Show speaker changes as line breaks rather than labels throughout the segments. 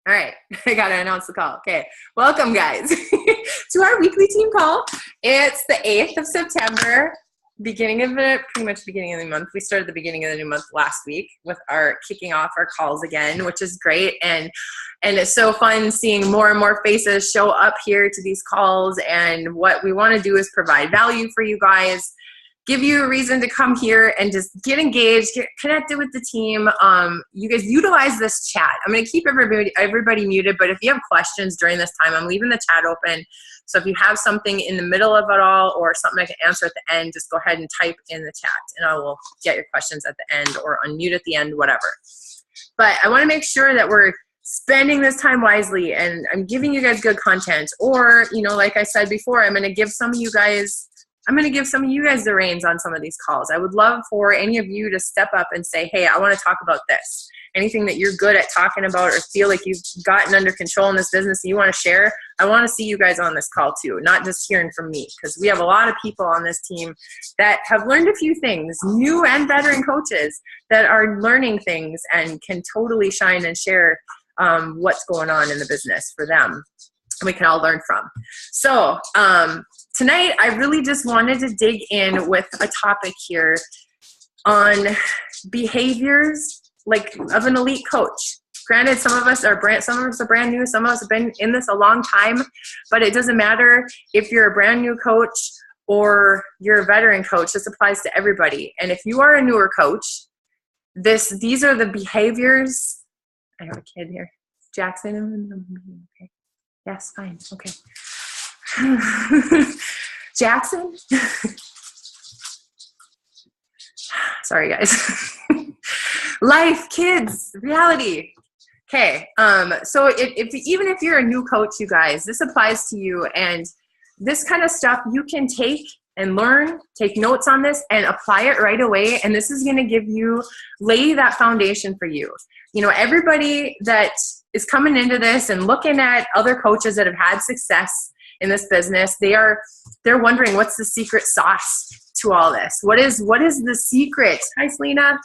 All right, I gotta announce the call. Okay, welcome guys to our weekly team call. It's the 8th of September, beginning of the, pretty much beginning of the month. We started the beginning of the new month last week with our kicking off our calls again, which is great. And it's so fun seeing more and more faces show up here to these calls. And what we wanna do is provide value for you guys, give you a reason to come here and just get engaged, get connected with the team. You guys utilize this chat. I'm going to keep everybody muted, but if you have questions during this time, I'm leaving the chat open. So if you have something in the middle of it all or something I can answer at the end, just go ahead and type in the chat and I will get your questions at the end or unmute at the end, whatever. But I want to make sure that we're spending this time wisely and I'm giving you guys good content. Or, you know, like I said before, I'm going to give some of you guys the reins on some of these calls. I would love for any of you to step up and say, hey, I want to talk about this. Anything that you're good at talking about or feel like you've gotten under control in this business and you want to share, I want to see you guys on this call too, not just hearing from me, because we have a lot of people on this team that have learned a few things, new and veteran coaches that are learning things and can totally shine and share what's going on in the business for them. We can all learn from. So tonight, I really just wanted to dig in with a topic here on behaviors like of an elite coach. Granted, some of us are brand new, some of us have been in this a long time, but it doesn't matter if you're a brand new coach or you're a veteran coach. This applies to everybody. And if you are a newer coach, these are the behaviors. I have a kid here. Jackson. Okay. Yes, fine. Okay. Jackson? Sorry, guys. Life, kids, reality. Okay. So even if you're a new coach, you guys, this applies to you. And this kind of stuff you can take and learn, take notes on this and apply it right away. And this is going to lay that foundation for you. You know, everybody that is coming into this and looking at other coaches that have had success in this business, they're wondering, what's the secret sauce to all this? What is the secret? Hi, Selena.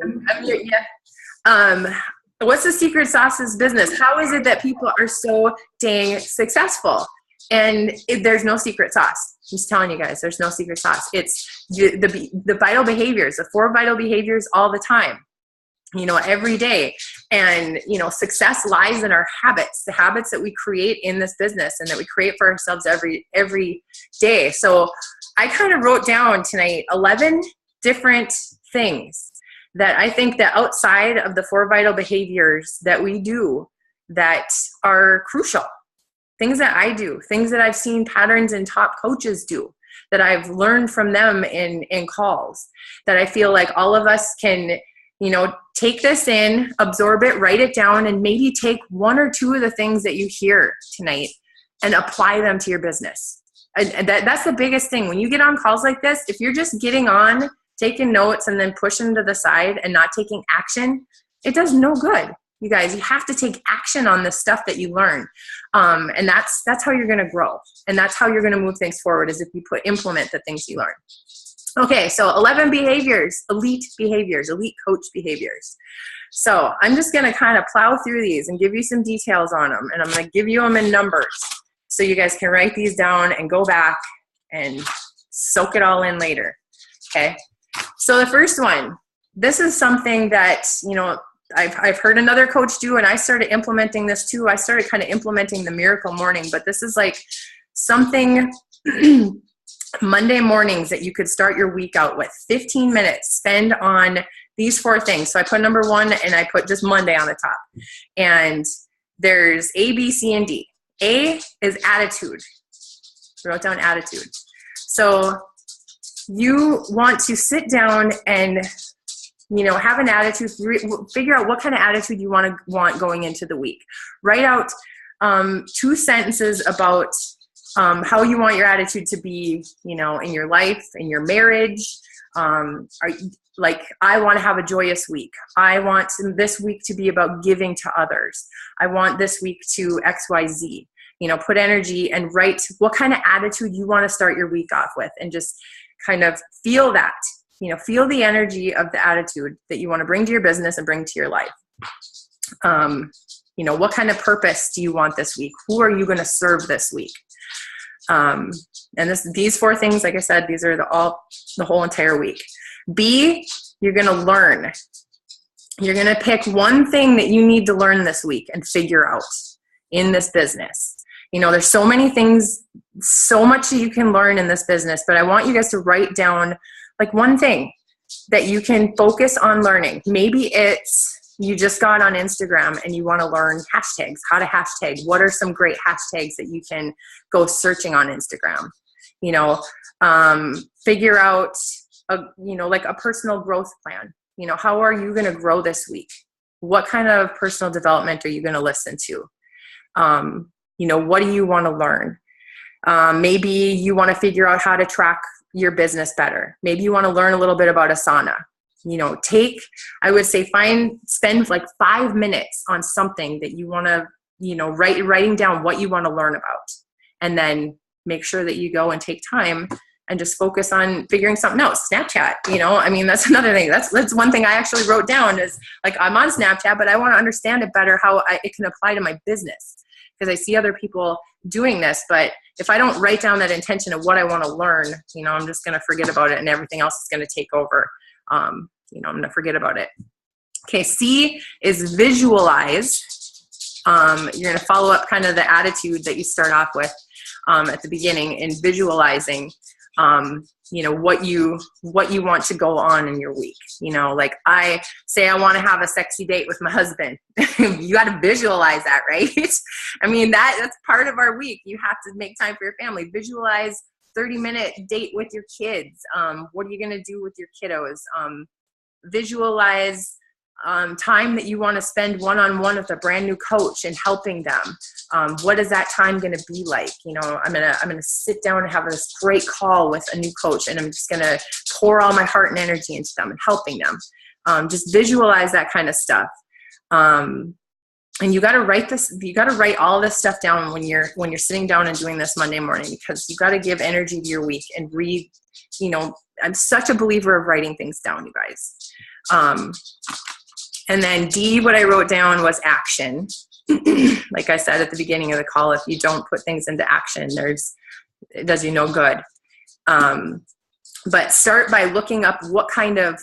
I'm here. Yeah. What's the secret sauce of this business? How is it that people are so dang successful? And there's no secret sauce. I'm just telling you guys, there's no secret sauce. It's the vital behaviors, the 4 vital behaviors all the time, you know, every day. And, you know, success lies in our habits, the habits that we create in this business and that we create for ourselves every day. So I kind of wrote down tonight 11 different things that I think that outside of the 4 vital behaviors that we do that are crucial. Things that I do, things that I've seen patterns in top coaches do, that I've learned from them in calls, that I feel like all of us can, you know, take this in, absorb it, write it down, and maybe take 1 or 2 of the things that you hear tonight and apply them to your business. And that's the biggest thing. When you get on calls like this, if you're just getting on, taking notes, and then pushing to the side and not taking action, it does no good. You guys, you have to take action on the stuff that you learn. And that's how you're going to grow. And that's how you're going to move things forward, is if you implement the things you learn. Okay, so 11 behaviors, elite coach behaviors. So I'm just going to kind of plow through these and give you some details on them. And I'm going to give you them in numbers so you guys can write these down and go back and soak it all in later. Okay, so the first one, this is something that, you know, I've heard another coach do, and I started implementing this too. I started kind of implementing the miracle morning, but this is like something Monday mornings that you could start your week out with. 15 minutes spend on these 4 things. So I put number 1 and I put just Monday on the top. And there's A, B, C, and D. A is attitude. I wrote down attitude. So you want to sit down and, you know, have an attitude, figure out what kind of attitude you want going into the week. Write out 2 sentences about how you want your attitude to be, you know, in your life, in your marriage. Like, I want to have a joyous week. I want this week to be about giving to others. I want this week to XYZ. You know, put energy and write what kind of attitude you want to start your week off with, and just kind of feel that. You know, feel the energy of the attitude that you want to bring to your business and bring to your life. You know, what kind of purpose do you want this week? Who are you going to serve this week? And these 4 things, like I said, these are the whole entire week. B, you're going to learn. You're going to pick one thing that you need to learn this week and figure out in this business. You know, there's so many things, so much that you can learn in this business, but I want you guys to write down like one thing that you can focus on learning. Maybe it's you just got on Instagram and you want to learn hashtags, how to hashtag. What are some great hashtags that you can go searching on Instagram? You know, figure out like a personal growth plan. You know, how are you going to grow this week? What kind of personal development are you going to listen to? You know, what do you want to learn? Maybe you want to figure out how to track your business better. Maybe you want to learn a little bit about Asana. You know, I would say spend like 5 minutes on something that you want to, you know, writing down what you want to learn about. And then make sure that you go and take time and just focus on figuring something out. Snapchat, you know, I mean, that's another thing. That's one thing I actually wrote down is like, I'm on Snapchat, but I want to understand it better, how it can apply to my business. Because I see other people doing this, but if I don't write down that intention of what I want to learn, you know, I'm just going to forget about it and everything else is going to take over. You know, I'm going to forget about it. Okay, C is visualize. You're going to follow up kind of the attitude that you start off with at the beginning in visualizing, you know, what you want to go on in your week. You know, like I say I want to have a sexy date with my husband. You got to visualize that, right? I mean, that's part of our week. You have to make time for your family. Visualize 30-minute date with your kids. What are you going to do with your kiddos? Visualize time that you want to spend one-on-one with a brand new coach and helping them. What is that time going to be like? You know, I'm gonna sit down and have this great call with a new coach, and I'm just gonna pour all my heart and energy into them and helping them. Just visualize that kind of stuff. And you got to write this. You got to write all this stuff down when you're sitting down and doing this Monday morning, because you got to give energy to your week and read. You know, I'm such a believer of writing things down, you guys. And then D, what I wrote down was action. Like I said at the beginning of the call, if you don't put things into action, it does you no good. But start by looking up what kind of,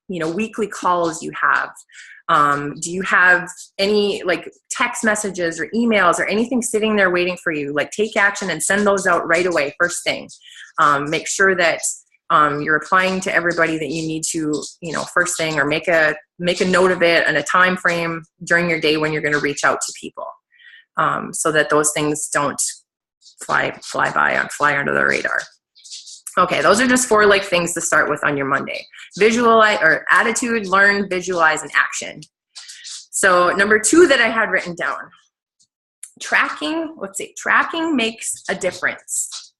you know, weekly calls you have. Do you have any like text messages or emails or anything sitting there waiting for you? Like take action and send those out right away, first thing. Make sure that you're replying to everybody that you need to, you know, first thing, or make a note of it and a time frame during your day when you're going to reach out to people, so that those things don't fly under the radar. Okay, those are just 4 like things to start with on your Monday. Visualize, or attitude, learn, visualize, and action. So number 2 that I had written down, tracking. Let's see, tracking makes a difference.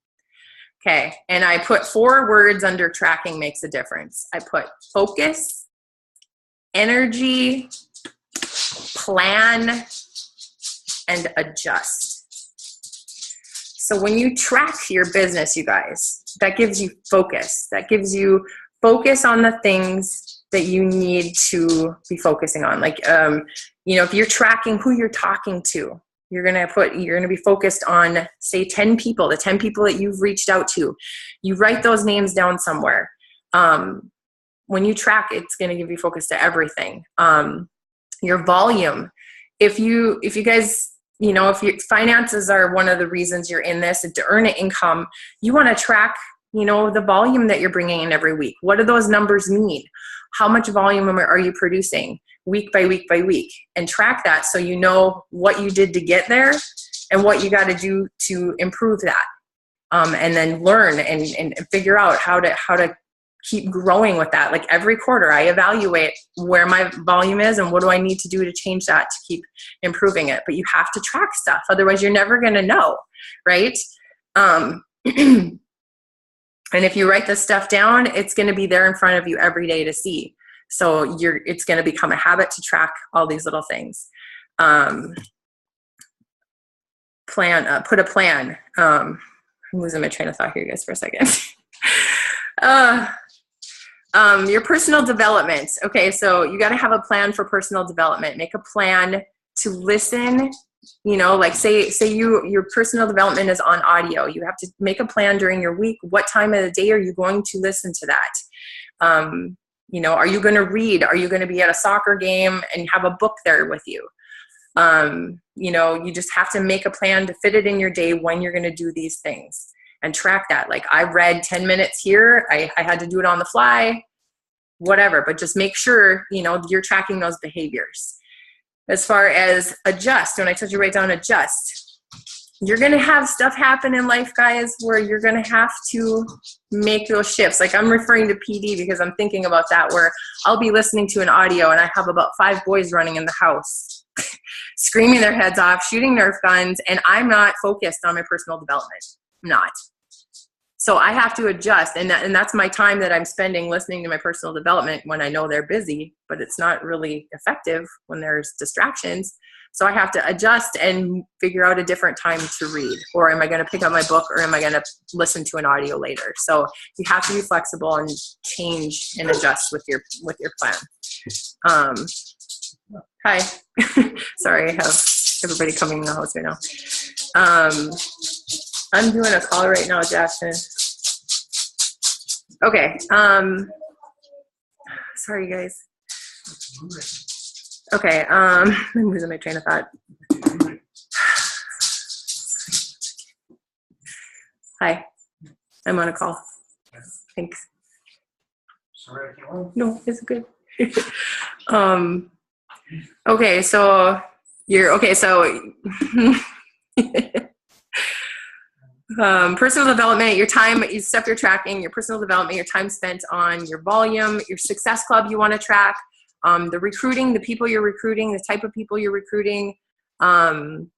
Okay, and I put 4 words under tracking makes a difference. I put focus, energy, plan, and adjust. So when you track your business, you guys, that gives you focus. That gives you focus on the things that you need to be focusing on. Like, you know, if you're tracking who you're talking to, you're going to be focused on, say, 10 people, the 10 people that you've reached out to. You write those names down somewhere. When you track, it's going to give you focus to everything. Your volume. If you guys, you know, if your finances are one of the reasons you're in this, and to earn an income, you want to track, you know, the volume that you're bringing in every week. What do those numbers mean? How much volume are you producing week by week by week? And track that so you know what you did to get there and what you got to do to improve that. And then learn and figure out how to keep growing with that. Like every quarter I evaluate where my volume is and what do I need to do to change that to keep improving it. But you have to track stuff. Otherwise you're never going to know. Right. And if you write this stuff down, it's going to be there in front of you every day to see. So it's going to become a habit to track all these little things. Put a plan. I'm losing my train of thought here, guys, for a second. Your personal development. Okay, so you got to have a plan for personal development. Make a plan to listen, you know, like say your personal development is on audio. You have to make a plan during your week. What time of the day are you going to listen to that? You know, are you going to read? Are you going to be at a soccer game and have a book there with you? You know, you just have to make a plan to fit it in your day when you're going to do these things and track that. Like I read 10 minutes here. I had to do it on the fly, whatever, but just make sure, you know, you're tracking those behaviors. As far as adjust, when I told you write down adjust, you're going to have stuff happen in life, guys, where you're going to have to make those shifts. Like I'm referring to PD because I'm thinking about that, where I'll be listening to an audio and I have about 5 boys running in the house, screaming their heads off, shooting Nerf guns, and I'm not focused on my personal development. I'm not. So I have to adjust, and that's my time that I'm spending listening to my personal development when I know they're busy, but it's not really effective when there's distractions. So I have to adjust and figure out a different time to read, or am I going to pick up my book, or am I going to listen to an audio later? So you have to be flexible and change and adjust with your plan. Hi. Sorry, I have everybody coming in the house right now. I'm doing a call right now, Jackson. Okay. Sorry, guys. Okay. I'm losing my train of thought. Hi. I'm on a call. Thanks.
Sorry, I can't help.
No, it's good. Okay, so you're okay. So personal development, your time, stuff you're tracking, your personal development, your time spent on your volume, your success club you want to track, the recruiting, the people you're recruiting, the type of people you're recruiting, and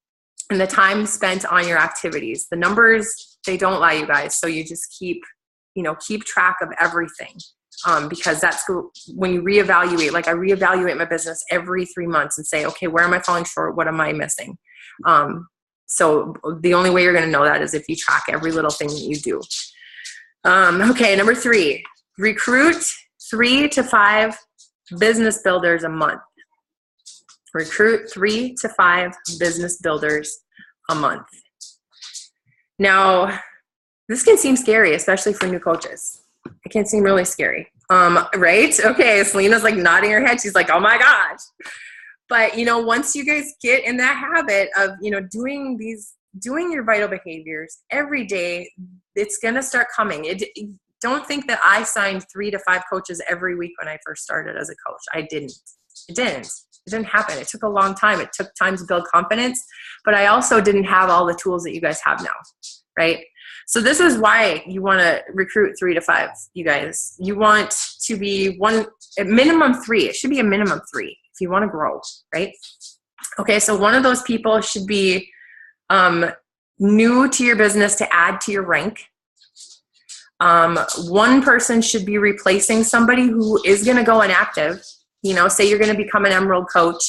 the time spent on your activities. The numbers, they don't lie, you guys. So you just keep track of everything. Because that's when you reevaluate. Like I reevaluate my business every 3 months and say, okay, where am I falling short? What am I missing? So the only way you're going to know that is if you track every little thing that you do. Okay, number 3, recruit 3 to 5 business builders a month. Recruit 3 to 5 business builders a month. Now, this can seem scary, especially for new coaches. It can seem really scary. Right? Okay, Selena's like nodding her head. She's like, oh my gosh. But, you know, once you guys get in that habit of, you know, doing your vital behaviors every day, it's going to start coming. Don't think that I signed 3 to 5 coaches every week when I first started as a coach. I didn't. It didn't happen. It took a long time. It took time to build confidence, but I also didn't have all the tools that you guys have now, right? So this is why you want to recruit 3 to 5, you guys. You want to be a minimum 3. It should be a minimum 3 if you want to grow, right? Okay, so one of those people should be new to your business to add to your rank. One person should be replacing somebody who is going to go inactive. You know, say you're going to become an Emerald coach.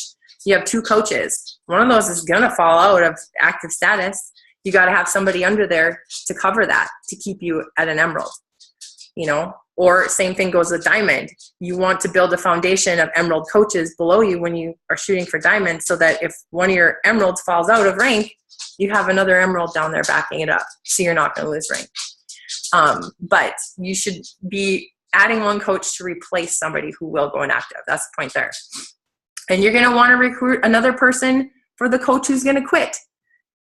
You have 2 coaches. One of those is going to fall out of active status. You got to have somebody under there to cover that, to keep you at an Emerald, you know, or same thing goes with Diamond. You want to build a foundation of Emerald coaches below you when you are shooting for Diamond, so that if one of your Emeralds falls out of rank, you have another Emerald down there backing it up. So you're not going to lose rank. But you should be adding one coach to replace somebody who will go inactive. That's the point there. And you're going to want to recruit another person for the coach who's going to quit.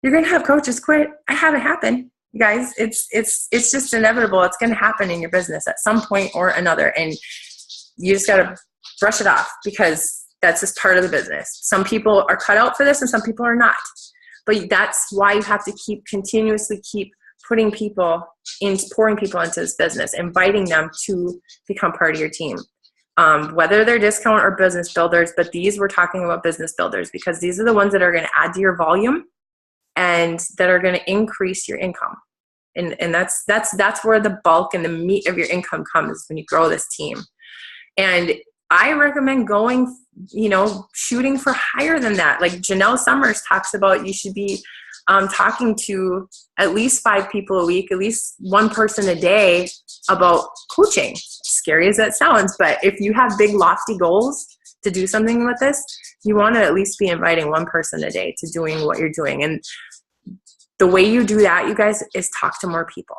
You're going to have coaches quit. I have it happen, you guys. It's just inevitable. It's going to happen in your business at some point or another. And you just got to brush it off, because that's just part of the business. Some people are cut out for this and some people are not. But that's why you have to continuously keep pouring people into this business, inviting them to become part of your team. Whether they're discount or business builders, but we're talking about business builders, because these are the ones that are going to add to your volume and that are going to increase your income. And that's where the bulk and the meat of your income comes, when you grow this team. And I recommend going, shooting for higher than that. Like Janelle Summers talks about, you should be talking to at least 5 people a week, at least one person a day about coaching. Scary as that sounds, but if you have big lofty goals, to do something with this, you want to at least be inviting one person a day to doing what you're doing. And the way you do that, you guys, is talk to more people.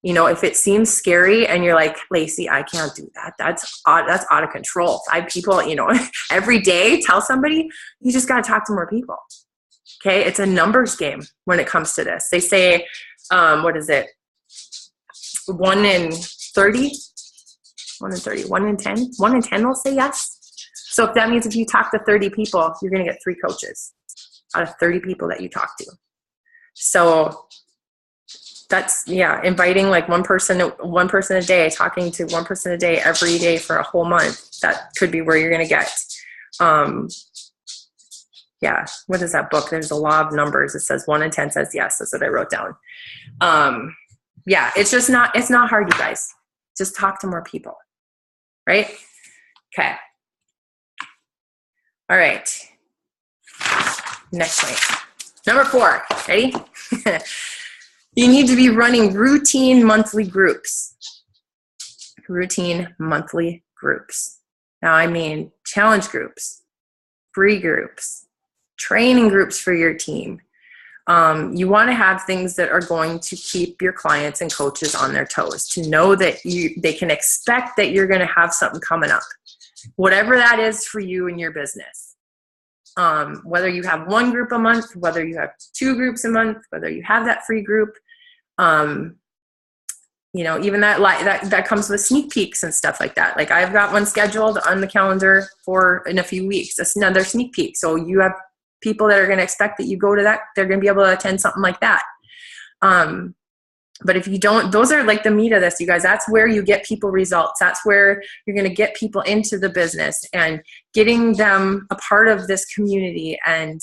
You know, if it seems scary and you're like, Lacey, I can't do that. That's out of control. 5 people, you know, every day, tell somebody, you just got to talk to more people. Okay. It's a numbers game when it comes to this. They say, what is it? 1 in 30, 1 in 30, 1 in 10, 1 in 10 will say yes. So if that means if you talk to 30 people, you're going to get 3 coaches out of 30 people that you talk to. So that's, yeah, inviting like one person a day, talking to one person a day every day for a whole month. That could be where you're going to get. Yeah. What is that book? There's a law of numbers. It says 1 in 10 says yes. That's what I wrote down. Yeah, it's not hard, you guys. Just talk to more people, right? Okay. All right. Next point. Number 4, ready? You need to be running routine monthly groups. Routine monthly groups. Now, I mean challenge groups, free groups, training groups for your team. You want to have things that are going to keep your clients and coaches on their toes, to know that they can expect that you're going to have something coming up, whatever that is for you and your business. Whether you have 1 group a month, whether you have 2 groups a month, whether you have that free group, you know, even that comes with sneak peeks and stuff like that. Like I've got one scheduled on the calendar for in a few weeks. That's another sneak peek. So you have people that are going to expect that you go to that. They're going to be able to attend something like that. But if you don't, those are like the meat of this, you guys. That's where you get people results. That's where you're going to get people into the business and getting them a part of this community and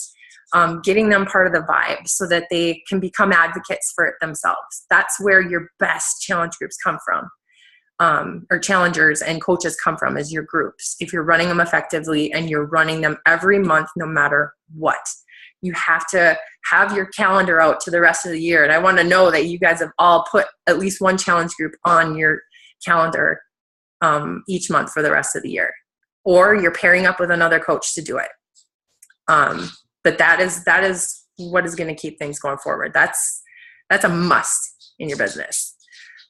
getting them part of the vibe so that they can become advocates for it themselves. That's where your best challenge groups come from, or challengers and coaches come from, is your groups. If you're running them effectively and you're running them every month, no matter what. You have to have your calendar out to the rest of the year. And I want to know that you guys have all put at least one challenge group on your calendar each month for the rest of the year. Or you're pairing up with another coach to do it. But that is what is going to keep things going forward. That's a must in your business.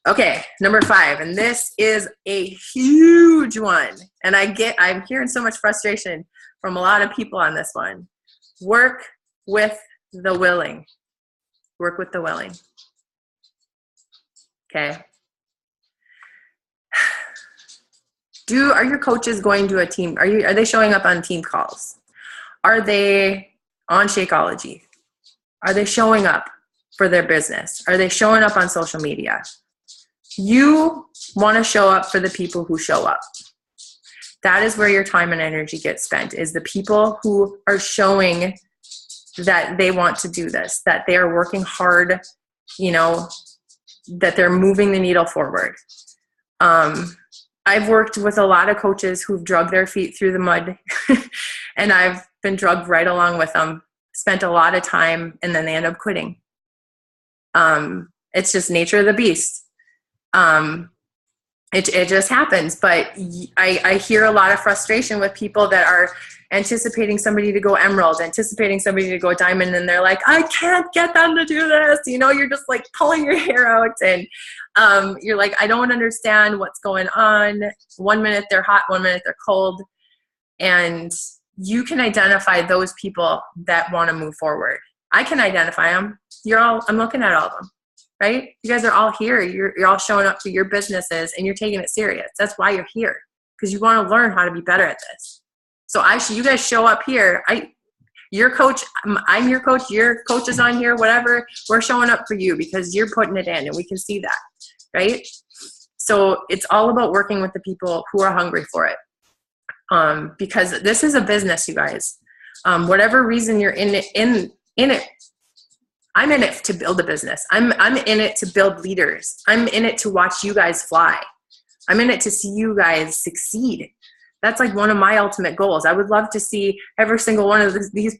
Okay, number 5, and this is a huge one. And I'm hearing so much frustration from a lot of people on this one. Work with the willing. Work with the willing. Okay. Are your coaches going to a team? Are they showing up on team calls? Are they on Shakeology? Are they showing up for their business? Are they showing up on social media? You want to show up for the people who show up. That is where your time and energy gets spent, is the people who are showing that they want to do this, that they are working hard, you know, that they're moving the needle forward. I've worked with a lot of coaches who've dragged their feet through the mud and I've been dragged right along with them, spent a lot of time, and then they end up quitting. It's just nature of the beast. It just happens. But I hear a lot of frustration with people that are anticipating somebody to go emerald, anticipating somebody to go diamond, and they're like, I can't get them to do this. You know, you're just like pulling your hair out, and you're like, I don't understand what's going on. 1 minute they're hot, 1 minute they're cold. And you can identify those people that want to move forward. I can identify them. I'm looking at all of them. Right? You guys are all here. You're all showing up for your businesses and you're taking it serious. That's why you're here, because you want to learn how to be better at this. So you guys show up here. Your coach, I'm your coach, your coach is on here, whatever. We're showing up for you because you're putting it in and we can see that, right? So it's all about working with the people who are hungry for it. Because this is a business, you guys. Whatever reason you're in it, I'm in it to build a business. I'm in it to build leaders. I'm in it to watch you guys fly. I'm in it to see you guys succeed. That's like one of my ultimate goals. I would love to see every single one of these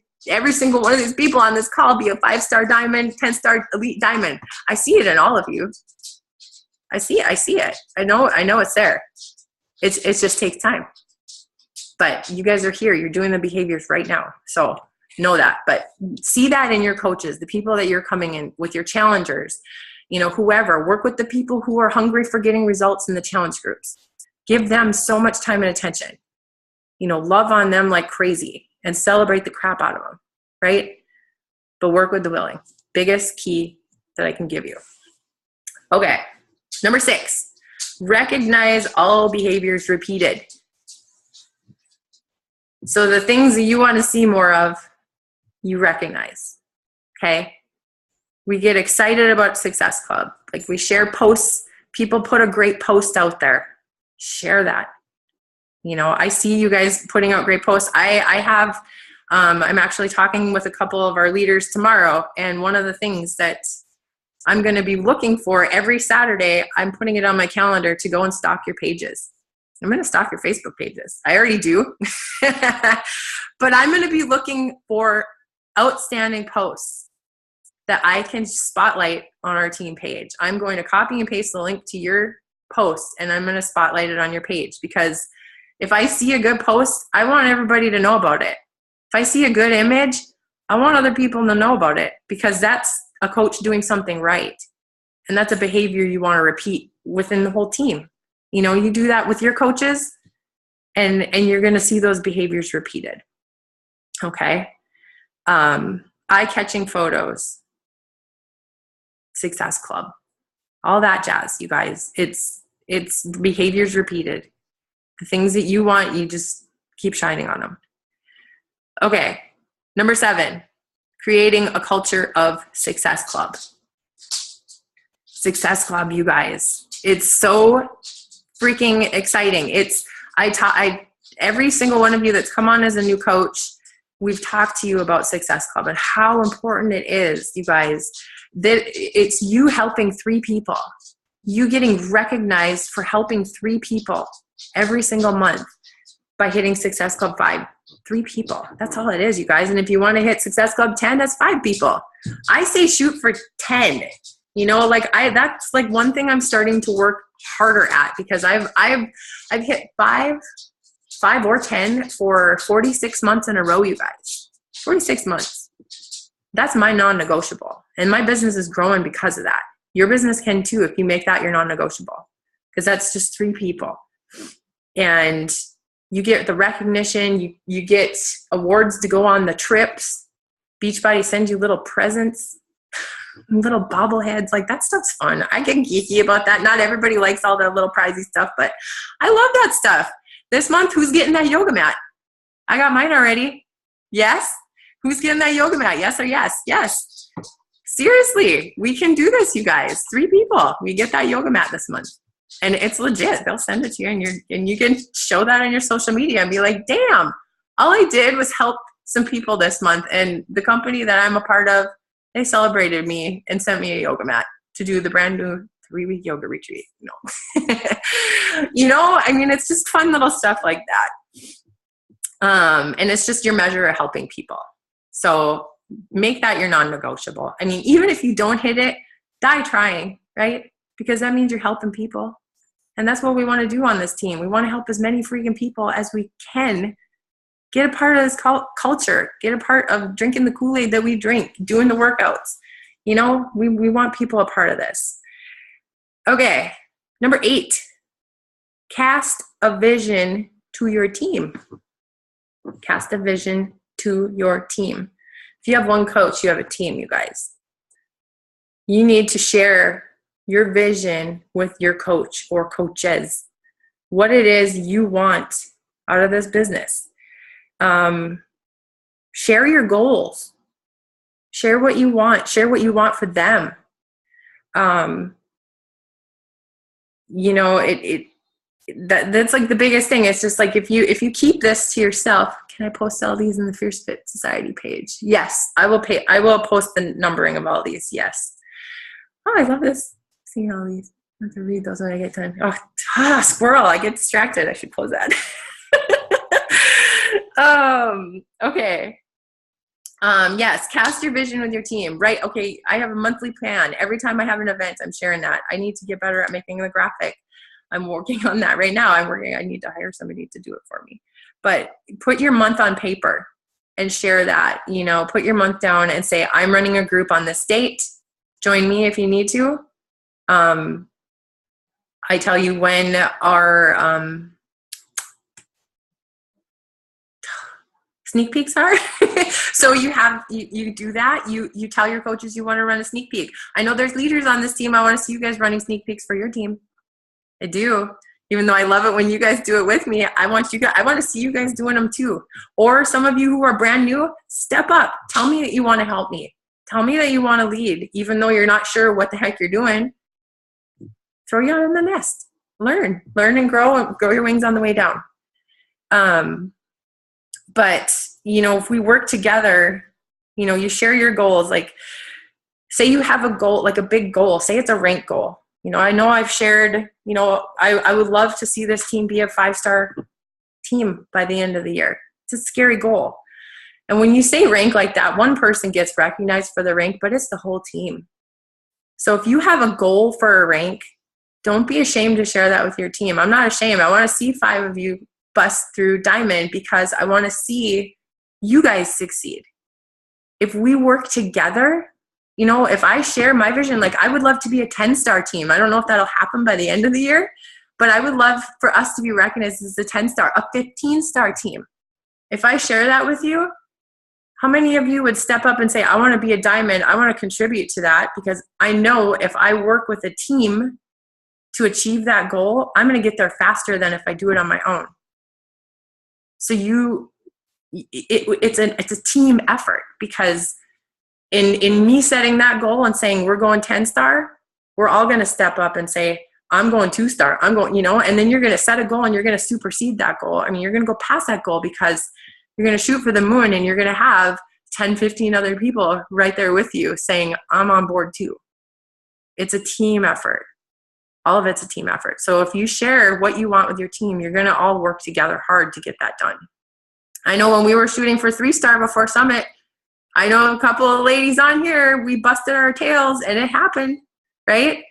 people on this call be a 5-star diamond, 10-star elite diamond. I see it in all of you. I see it. I know it's there. It just takes time. But you guys are here. You're doing the behaviors right now. So know that. But see that in your coaches, the people that you're coming in with, your challengers, whoever. Work with the people who are hungry for getting results in the challenge groups. Give them so much time and attention. Love on them like crazy and celebrate the crap out of them, right? But work with the willing. Biggest key that I can give you. Okay. Number 6, recognize all behaviors repeated. So the things that you want to see more of, you recognize. Okay. We get excited about Success Club. Like, we share posts. People put a great post out there. Share that. I see you guys putting out great posts. I'm actually talking with a couple of our leaders tomorrow. And one of the things that I'm going to be looking for every Saturday, I'm putting it on my calendar to go and stalk your pages. I'm going to stalk your Facebook pages. I already do. But I'm going to be looking for outstanding posts that I can spotlight on our team page. I'm going to copy and paste the link to your post, and I'm going to spotlight it on your page, because if I see a good post, I want everybody to know about it. If I see a good image, I want other people to know about it, because that's a coach doing something right. And that's a behavior you want to repeat within the whole team. You do that with your coaches, and you're going to see those behaviors repeated. Okay. Eye-catching photos, Success Club, all that jazz, you guys. It's behaviors repeated. The things that you want, you just keep shining on them. Okay. Number 7, creating a culture of Success Club. Success Club, you guys. It's so freaking exciting. Every single one of you that's come on as a new coach, we've talked to you about Success Club and how important it is, you guys, that it's you helping 3 people. You getting recognized for helping 3 people every single month by hitting Success Club 5. 3 people. That's all it is, you guys. And if you want to hit Success Club 10, that's 5 people. I say shoot for 10. That's like one thing I'm starting to work harder at, because I've hit 5 or 10 for 46 months in a row, you guys. 46 months. That's my non-negotiable. And my business is growing because of that. Your business can too if you make that your non-negotiable, because that's just 3 people. And you get the recognition, you get awards to go on the trips. Beachbody sends you little presents, little bobbleheads. Like, that stuff's fun. I get geeky about that. Not everybody likes all the little prizey stuff, but I love that stuff. This month, who's getting that yoga mat? I got mine already. Yes? Who's getting that yoga mat? Yes or yes? Yes. Seriously, we can do this, you guys. 3 people. We get that yoga mat this month. And it's legit. They'll send it to you, and you can show that on your social media and be like, damn, all I did was help some people this month. And the company that I'm a part of, they celebrated me and sent me a yoga mat to do the brand new 3-week yoga retreat. It's just fun little stuff like that. And it's just your measure of helping people. So make that your non-negotiable. Even if you don't hit it, die trying, right? Because that means you're helping people. And that's what we want to do on this team. We want to help as many freaking people as we can get a part of this culture, get a part of drinking the Kool-Aid that we drink, doing the workouts. We want people a part of this. Okay, number 8, cast a vision to your team. Cast a vision to your team. If you have one coach, you have a team, you guys. You need to share your vision with your coach or coaches, what it is you want out of this business. Share your goals. Share what you want. Share what you want for them. That's like the biggest thing. It's just like, if you keep this to yourself, can I post all these in the Fierce Fit Society page? Yes, I will post the numbering of all these. Yes. Oh, I love this. Seeing all these. I have to read those when I get time. Squirrel. I get distracted. I should close that. Okay. Yes, cast your vision with your team, right? Okay, I have a monthly plan. Every time I have an event, I'm sharing that. I need to get better at making the graphic. I'm working on that right now. I need to hire somebody to do it for me. but put your month on paper and share that. Put your month down and say, I'm running a group on this date. Join me if you need to. I tell you when our sneak peeks are. So you do that. You tell your coaches you want to run a sneak peek. I know there's leaders on this team. I want to see you guys running sneak peeks for your team. I do. Even though I love it when you guys do it with me, I want to see you guys doing them too. Or some of you who are brand new, step up. Tell me that you want to help me. Tell me that you want to lead, even though you're not sure what the heck you're doing. Throw you out in the nest. Learn and grow your wings on the way down. But, if we work together, you share your goals. Like, say you have a goal, like a big goal. Say it's a rank goal. I know I've shared, I would love to see this team be a 5-star team by the end of the year. It's a scary goal. And when you say rank like that, one person gets recognized for the rank, but it's the whole team. So if you have a goal for a rank, don't be ashamed to share that with your team. I'm not ashamed. I want to see 5 of you bust through diamond because I want to see you guys succeed. If we work together, if I share my vision, like I would love to be a 10-star team. I don't know if that'll happen by the end of the year, but I would love for us to be recognized as a 10-star, a 15-star team. If I share that with you, how many of you would step up and say, I want to be a diamond. I want to contribute to that because I know if I work with a team to achieve that goal, I'm going to get there faster than if I do it on my own. So it's a team effort because in me setting that goal and saying we're going 10-star, we're all going to step up and say, I'm going 2-star. I'm going, and then you're going to set a goal and you're going to supersede that goal. I mean, you're going to go past that goal because you're going to shoot for the moon and you're going to have 10, 15 other people right there with you saying, I'm on board too. It's a team effort. All of it's a team effort. So if you share what you want with your team, you're going to all work together hard to get that done. I know when we were shooting for 3-star before Summit, I know a couple of ladies on here, we busted our tails and it happened, right?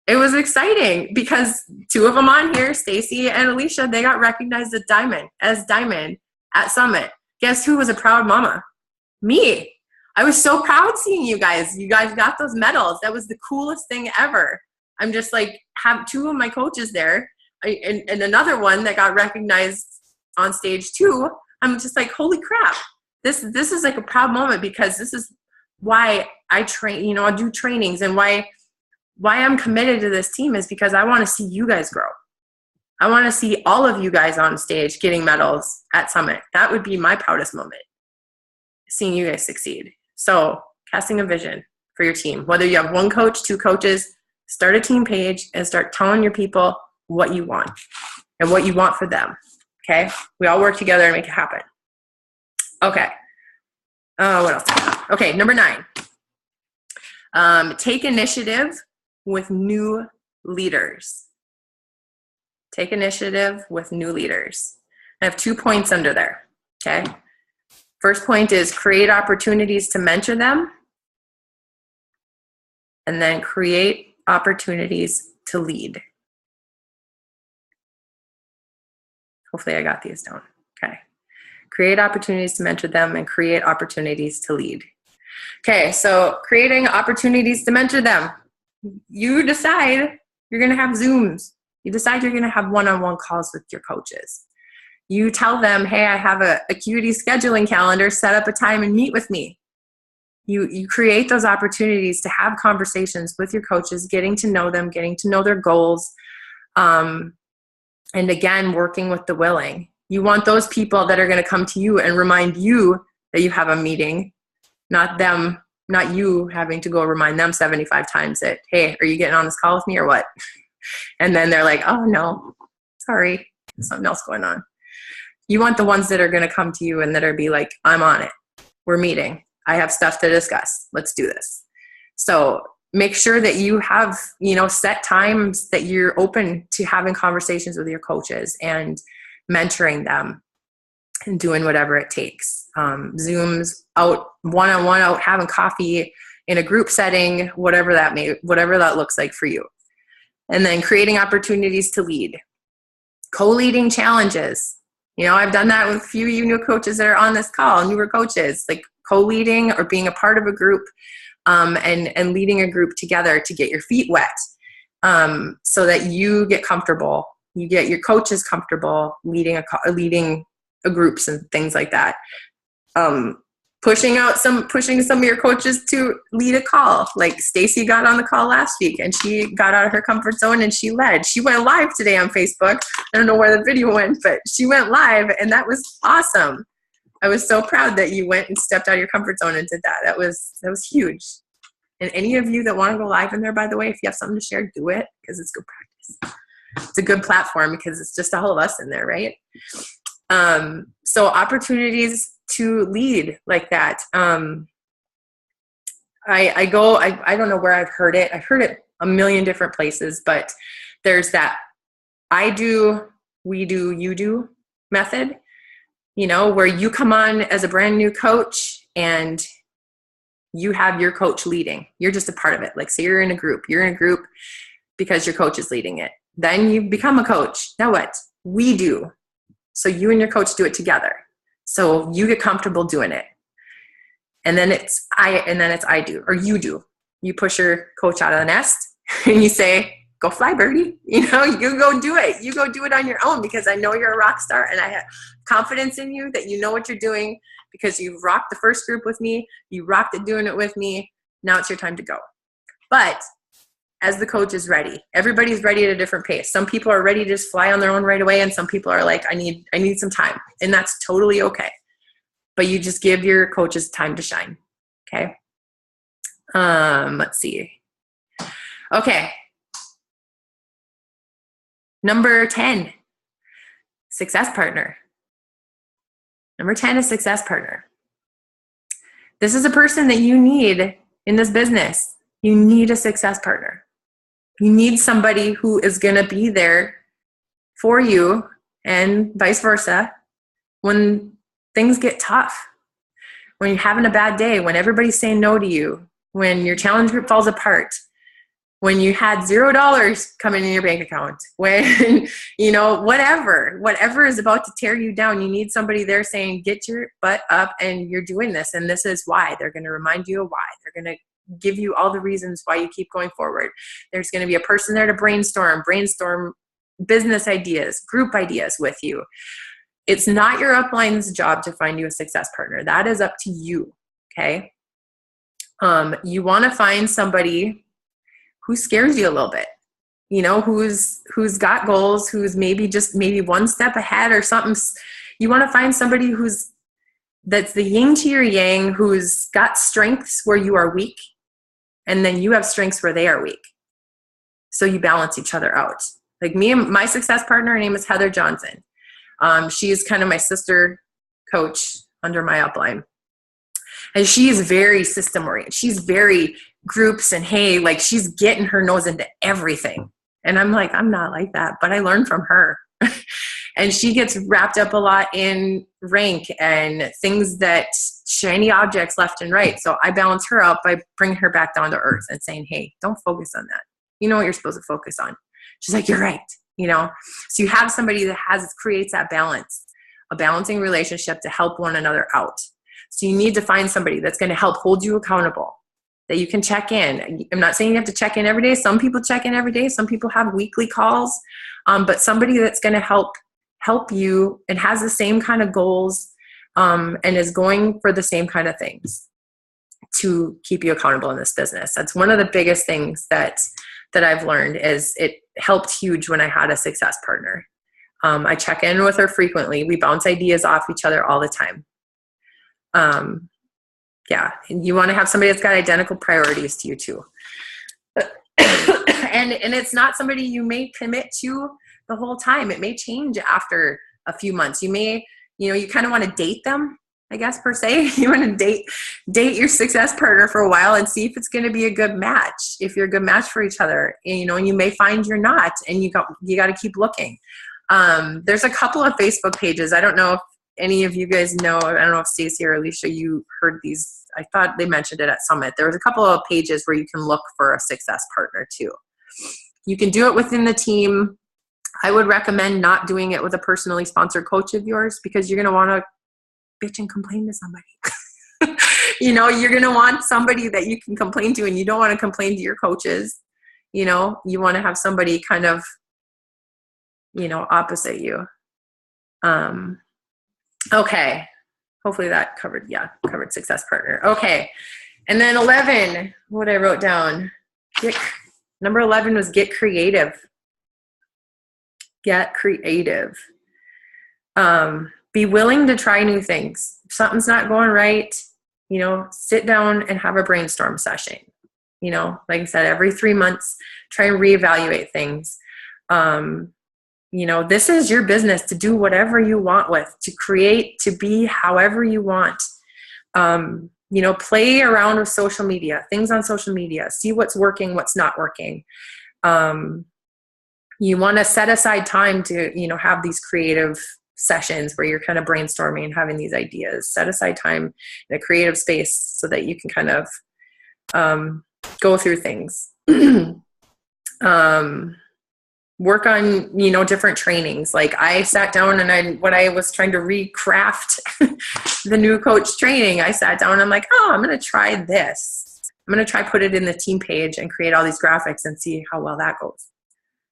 It was exciting because 2 of them on here, Stacy and Alicia, they got recognized as diamond at Summit. Guess who was a proud mama? Me. I was so proud seeing you guys. You guys got those medals. That was the coolest thing ever. I'm just like, have 2 of my coaches there and another one that got recognized on stage 2. I'm just like, holy crap. This is like a proud moment because this is why I train, I do trainings and why I'm committed to this team is because I want to see you guys grow. I want to see all of you guys on stage getting medals at Summit. That would be my proudest moment, seeing you guys succeed. So casting a vision for your team, whether you have 1 coach, 2 coaches, start a team page and start telling your people what you want and what you want for them. Okay. We all work together and make it happen. Okay. What else? Okay. Number 9, take initiative with new leaders. Take initiative with new leaders. I have 2 points under there. Okay. First point is create opportunities to mentor them. And then create opportunities to lead. Hopefully I got these down. Okay. Create opportunities to mentor them and create opportunities to lead. Okay, so creating opportunities to mentor them. You decide you're going to have Zooms. You decide you're going to have one-on-one calls with your coaches. You tell them, hey, I have a Acuity scheduling calendar, set up a time and meet with me. You create those opportunities to have conversations with your coaches, getting to know them, getting to know their goals, and again, working with the willing. You want those people that are going to come to you and remind you that you have a meeting, not you having to go remind them 75 times that, hey, are you getting on this call with me or what? And then they're like, oh, no, sorry, there's something else going on. You want the ones that are going to come to you and that are be like, I'm on it. We're meeting. I have stuff to discuss. Let's do this. So make sure that you have, set times that you're open to having conversations with your coaches and mentoring them and doing whatever it takes. Zooms, out one-on-one, out having coffee in a group setting, whatever that looks like for you. And then creating opportunities to lead. Co-leading challenges. You know, I've done that with a few of you new coaches that are on this call, newer coaches, like co-leading or being a part of a group, and leading a group together to get your feet wet, so that you get comfortable, you get your coaches comfortable leading a groups and things like that. Pushing some of your coaches to lead a call. Like Stacy got on the call last week and she got out of her comfort zone and she led. She went live today on Facebook. I don't know where the video went, but she went live and that was awesome. I was so proud that you went and stepped out of your comfort zone and did that. That was huge. And any of you that want to go live in there, by the way, if you have something to share, do it, because it's good practice. It's a good platform because it's just all of us in there, right? So opportunities to lead like that. I don't know where I've heard it. I've heard it a million different places, but there's that I do, we do, you do method, you know, where you come on as a brand new coach and you have your coach leading. You're just a part of it. Like, say you're in a group because your coach is leading it. Then you become a coach. Now what? We do. So you and your coach do it together. So you get comfortable doing it. And then it's I do, or you do. You push your coach out of the nest and you say, go fly, birdie. You know, you go do it. You go do it on your own, because I know you're a rock star and I have confidence in you that you know what you're doing, because you've rocked the first group with me. You rocked it doing it with me. Now it's your time to go. But as the coach is ready, everybody's ready at a different pace. Some people are ready to just fly on their own right away. And some people are like, I need some time. And that's totally okay. But you just give your coaches time to shine. Okay. Let's see. Okay. Number 10, success partner. Number 10 is success partner. This is a person that you need in this business. You need a success partner. You need somebody who is going to be there for you and vice versa when things get tough, when you're having a bad day, when everybody's saying no to you, when your challenge group falls apart, when you had $0 coming in your bank account, when, you know, whatever is about to tear you down, you need somebody there saying, get your butt up and you're doing this. And this is why. They're going to remind you of why. They're going to give you all the reasons why you keep going forward. There's going to be a person there to brainstorm business ideas, group ideas with you. It's not your upline's job to find you a success partner. That is up to you. Okay. You want to find somebody who scares you a little bit, you know, who's got goals, who's maybe one step ahead or something. You want to find somebody that's the yin to your yang, who's got strengths where you are weak, and then you have strengths where they are weak. So you balance each other out. Like me and my success partner, her name is Heather Johnson. She is kind of my sister coach under my upline. And she is very system oriented. She's very groups and hey, like she's getting her nose into everything. And I'm like, I'm not like that, but I learned from her. And she gets wrapped up a lot in rank and things that shiny objects left and right. So I balance her out by bringing her back down to earth and saying, hey, don't focus on that. You know what you're supposed to focus on. She's like, you're right. You know, so you have somebody that creates that balance, a balancing relationship to help one another out. So you need to find somebody that's going to help hold you accountable, that you can check in. I'm not saying you have to check in every day. Some people check in every day. Some people have weekly calls, but somebody that's going to help you and has the same kind of goals, and is going for the same kind of things to keep you accountable in this business. That's one of the biggest things that I've learned. Is it helped huge when I had a success partner. I check in with her frequently. We bounce ideas off each other all the time. Yeah, and you want to have somebody that's got identical priorities to you too. And it's not somebody you may commit to the whole time. It may change after a few months. You may, you kind of want to date them, I guess, per se. You want to date your success partner for a while and see if it's going to be a good match, if you're a good match for each other, and you may find you're not, and you got to keep looking. There's a couple of Facebook pages. I don't know if any of you guys know, I don't know if Stacey or Alicia, you heard these. I thought they mentioned it at Summit. There was a couple of pages where you can look for a success partner too. You can do it within the team. I would recommend not doing it with a personally sponsored coach of yours, because you're going to want to bitch and complain to somebody. You know, you're going to want somebody that you can complain to, and you don't want to complain to your coaches. You know, you want to have somebody kind of, you know, opposite you. Okay. Hopefully that covered success partner. Okay. And then 11, what I wrote down, number 11 was get creative. Get creative. Be willing to try new things. If something's not going right, you know, sit down and have a brainstorm session. You know, like I said, every 3 months, try and reevaluate things. You know, this is your business to do whatever you want with, to create, to be however you want. You know, play around with social media, things on social media, see what's working, what's not working. You want to set aside time to, you know, have these creative sessions where you're kind of brainstorming and having these ideas. Set aside time in a creative space so that you can kind of go through things. Work on, you know, different trainings. Like I sat down and when I was trying to recraft the new coach training, I sat down and I'm like, oh, I'm going to try this. I'm going to try put it in the team page and create all these graphics and see how well that goes.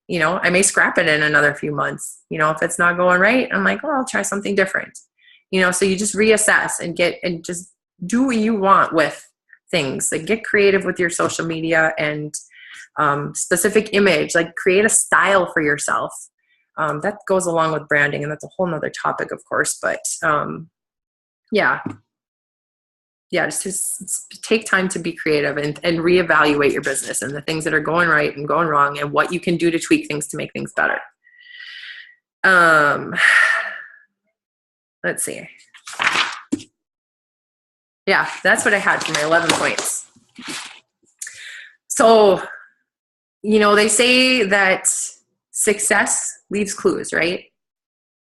You know, I may scrap it in another few months. You know, if it's not going right, I'm like, oh, I'll try something different. You know, so you just reassess and just do what you want with things. Like get creative with your social media and specific image, like create a style for yourself. That goes along with branding, and that's a whole nother topic, of course, but just take time to be creative and reevaluate your business and the things that are going right and going wrong and what you can do to tweak things to make things better. Let's see. Yeah, that's what I had for my 11 points. So, you know, they say that success leaves clues, right?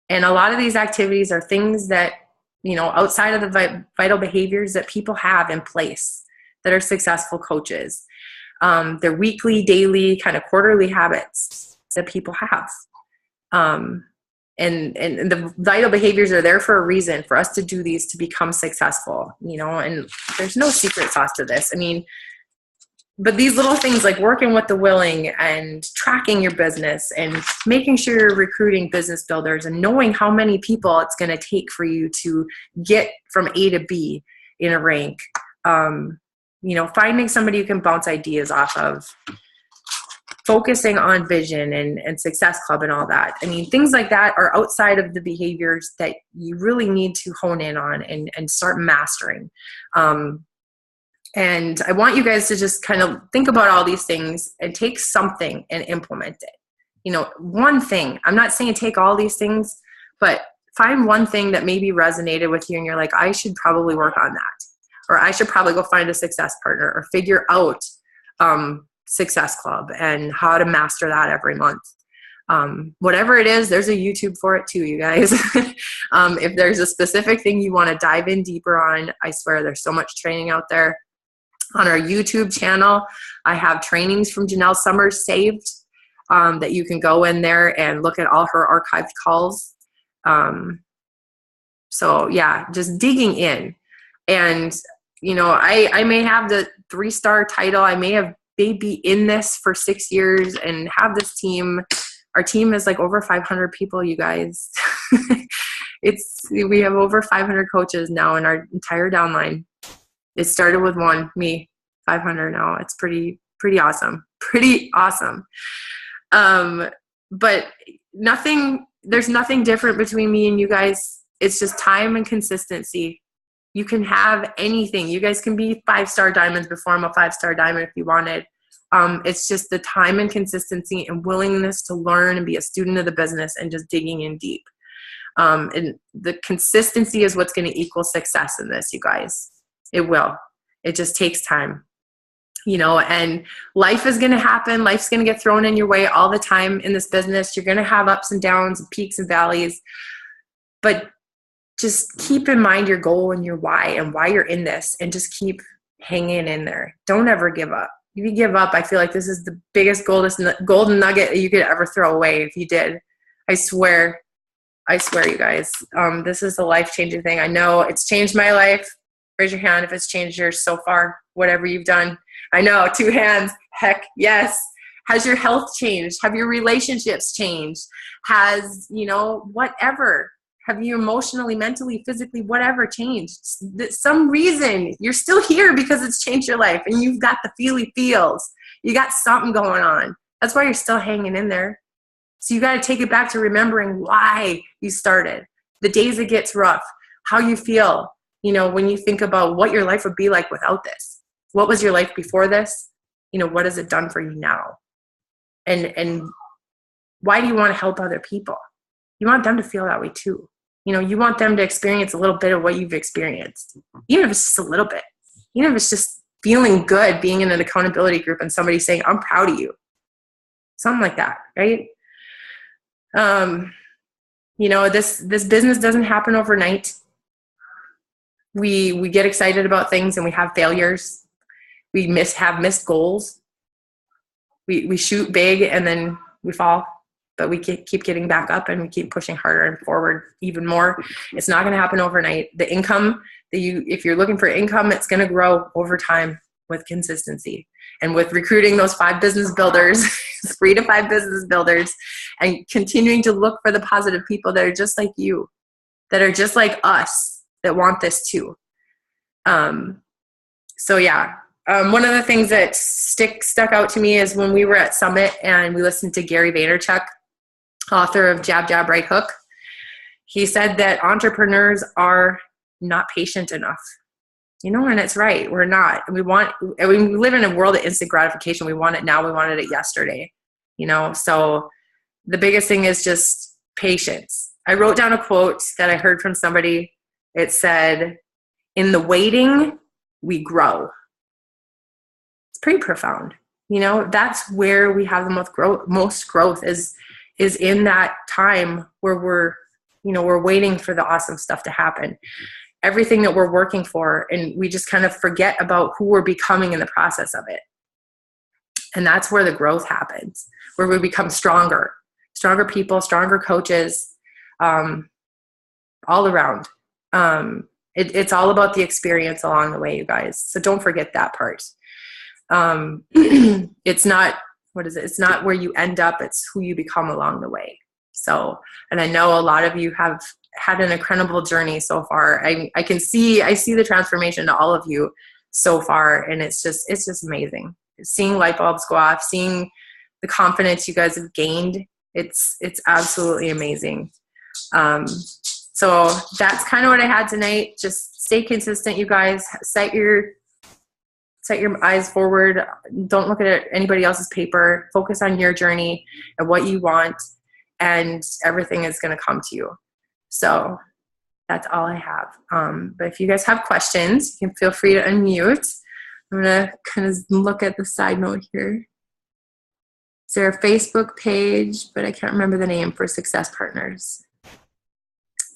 And a lot of these activities are things that, you know, outside of the vital behaviors that people have in place that are successful coaches. They're weekly, daily, kind of quarterly habits that people have. And the vital behaviors are there for a reason, for us to do these to become successful, you know, and there's no secret sauce to this. I mean, but these little things like working with the willing and tracking your business and making sure you're recruiting business builders and knowing how many people it's going to take for you to get from A to B in a rank. You know, finding somebody you can bounce ideas off of, focusing on vision and Success Club and all that. I mean, things like that are outside of the behaviors that you really need to hone in on and start mastering. And I want you guys to just kind of think about all these things and take something and implement it. You know, one thing. I'm not saying take all these things, but find one thing that maybe resonated with you and you're like, I should probably work on that. Or I should probably go find a success partner or figure out Success Club and how to master that every month. Whatever it is, there's a YouTube for it too, you guys. If there's a specific thing you want to dive in deeper on, I swear there's so much training out there. On our YouTube channel, I have trainings from Janelle Summers saved that you can go in there and look at all her archived calls. So yeah, just digging in. And, you know, I may have the 3-star title. I may have be in this for 6 years and have this team. Our team is like over 500 people, you guys. We have over 500 coaches now in our entire downline. It started with me, 500 now. It's pretty awesome. Pretty awesome. But there's nothing different between me and you guys. It's just time and consistency. You can have anything. You guys can be 5-star diamonds before I'm a 5-star diamond if you wanted. It's just the time and consistency and willingness to learn and be a student of the business and just digging in deep. And the consistency is what's going to equal success in this, you guys. It will. It just takes time, you know, and life is going to happen. Life's going to get thrown in your way all the time in this business. You're going to have ups and downs, peaks and valleys, but just keep in mind your goal and your why and why you're in this, and just keep hanging in there. Don't ever give up. If you give up, I feel like this is the biggest golden nugget that you could ever throw away if you did. I swear, you guys, this is a life-changing thing. I know it's changed my life. Raise your hand if it's changed yours so far, whatever you've done. I know, 2 hands. Heck yes. Has your health changed? Have your relationships changed? Has, whatever. Have you emotionally, mentally, physically, whatever changed? Some reason you're still here because it's changed your life and you've got the feely feels. You got something going on. That's why you're still hanging in there. So you got to take it back to remembering why you started. The days it gets rough, how you feel, when you think about what your life would be like without this. What was your life before this? What has it done for you now? And why do you want to help other people? You want them to feel that way too. You want them to experience a little bit of what you've experienced, even if it's just a little bit, even if it's just feeling good being in an accountability group and somebody saying, I'm proud of you. Something like that, right? This business doesn't happen overnight. We get excited about things and we have failures. We have missed goals. We shoot big and then we fall, but we keep getting back up and we keep pushing harder and forward even more. It's not going to happen overnight. The income if you're looking for income, it's going to grow over time with consistency and with recruiting those 5 business builders, 3 to 5 business builders, and continuing to look for the positive people that are just like you, that are just like us, that want this too. One of the things that stuck out to me is when we were at Summit and we listened to Gary Vaynerchuk, author of Jab, Jab, Right Hook. He said that entrepreneurs are not patient enough. And it's right. We're not. We live in a world of instant gratification. We want it now. We wanted it yesterday. So the biggest thing is just patience. I wrote down a quote that I heard from somebody. It said, in the waiting, we grow. It's pretty profound. That's where we have the most growth is in that time where we're waiting for the awesome stuff to happen. Everything that we're working for, and we just kind of forget about who we're becoming in the process of it. And that's where the growth happens, where we become stronger people, stronger coaches, all around. It's all about the experience along the way, you guys. So don't forget that part. It's not, it's not where you end up, it's who you become along the way. So, and I know a lot of you have had an incredible journey so far. I see the transformation to all of you so far, and it's just amazing. Seeing light bulbs go off, seeing the confidence you guys have gained, it's absolutely amazing. So that's kind of what I had tonight. Just stay consistent, you guys. Set your eyes forward. Don't look at anybody else's paper. Focus on your journey and what you want, and everything is going to come to you. So that's all I have. But if you guys have questions, you can feel free to unmute. I'm going to kind of look at the side note here. Is there a Facebook page, but I can't remember the name, for Success Partners?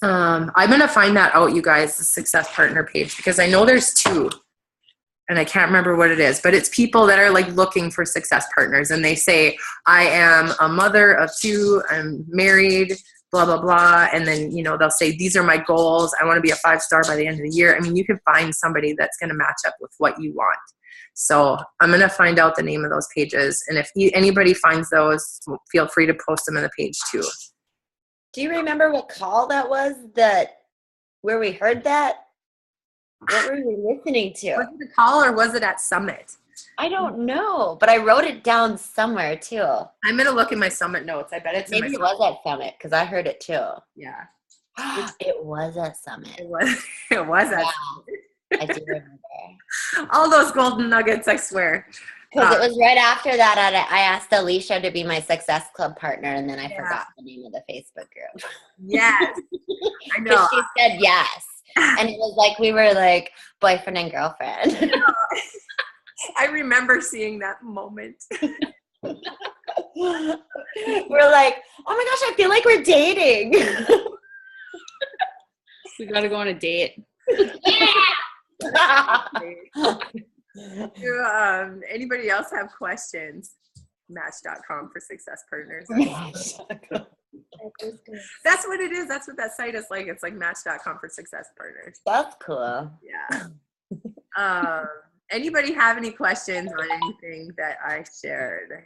I'm going to find that out, you guys, the Success Partner page, because I know there's 2. And I can't remember what it is, but it's people that are like looking for success partners, and they say, I am a mother of 2, I'm married, blah, blah, blah. And then, they'll say, these are my goals. I want to be a 5-star by the end of the year. I mean, you can find somebody that's going to match up with what you want. So I'm going to find out the name of those pages. And if anybody finds those, feel free to post them in the page too.
Do you remember what call that was where we heard that? What were we listening to?
Was it a call or was it at Summit?
I don't know, but I wrote it down somewhere too.
I'm going to look in my Summit notes. I bet it's
maybe it was at Summit because I heard it too.
Yeah.
It was at Summit.
It was at Summit.
I do remember.
All those golden nuggets, I swear.
Because it was right after that I asked Alicia to be my Success Club partner, and then I forgot the name of the Facebook group.
Yes. I know.
She said yes. And it was like we were like boyfriend and girlfriend.
I remember seeing that moment.
We're like, oh my gosh, I feel like we're dating.
We gotta go on a date.
Anybody else have questions? Match.com for Success Partners. That's what it is. That's what that site is like. It's like Match.com for success partners.
That's cool.
Yeah. Anybody have any questions on anything that I shared?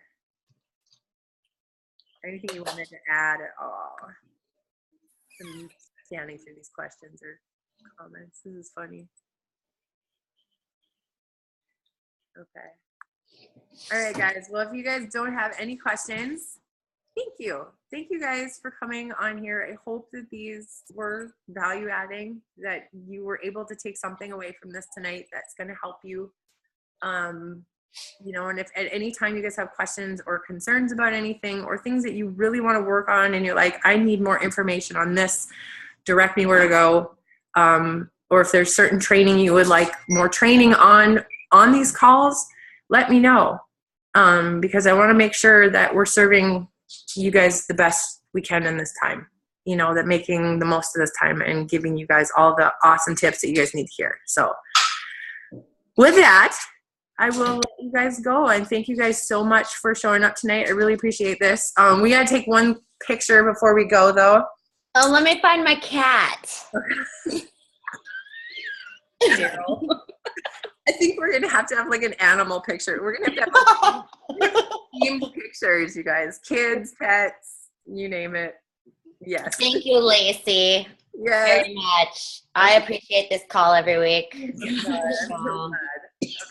Anything you wanted to add at all? I'm scanning through these questions or comments. This is funny. Okay. All right, guys. Well, if you guys don't have any questions, thank you. Thank you guys for coming on here. I hope that these were value adding, that you were able to take something away from this tonight that's going to help you. You know, and if at any time you guys have questions or concerns about anything or things that you really want to work on and you're like, I need more information on this, direct me where to go. Or if there's certain training you would like more training on these calls, let me know. Because I want to make sure that we're serving you guys the best we can in this time, you know, that making the most of this time and giving you guys all the awesome tips that you guys need to hear. So with that, I will let you guys go, and thank you guys so much for showing up tonight. I really appreciate this. We got to take one picture before we go, though.
Oh, let me find my cat.
I think we're going to have like an animal picture. We're going to have like themed pictures, you guys. Kids, pets, you name it. Yes.
Thank you, Lacey.
Yes.
Very much. I appreciate this call every week.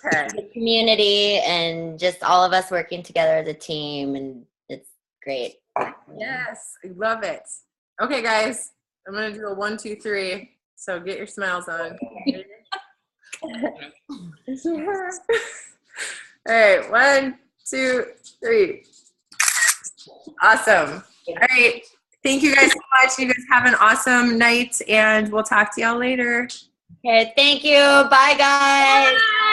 Okay.
The community and just all of us working together as a team, and it's great.
Yes, I love it. Okay, guys, I'm gonna do a 1, 2, 3. So get your smiles on. All right, 1, 2, 3. Awesome. All right. Thank you guys so much. You guys have an awesome night, and we'll talk to y'all later.
Okay, thank you. Bye, guys.
Bye.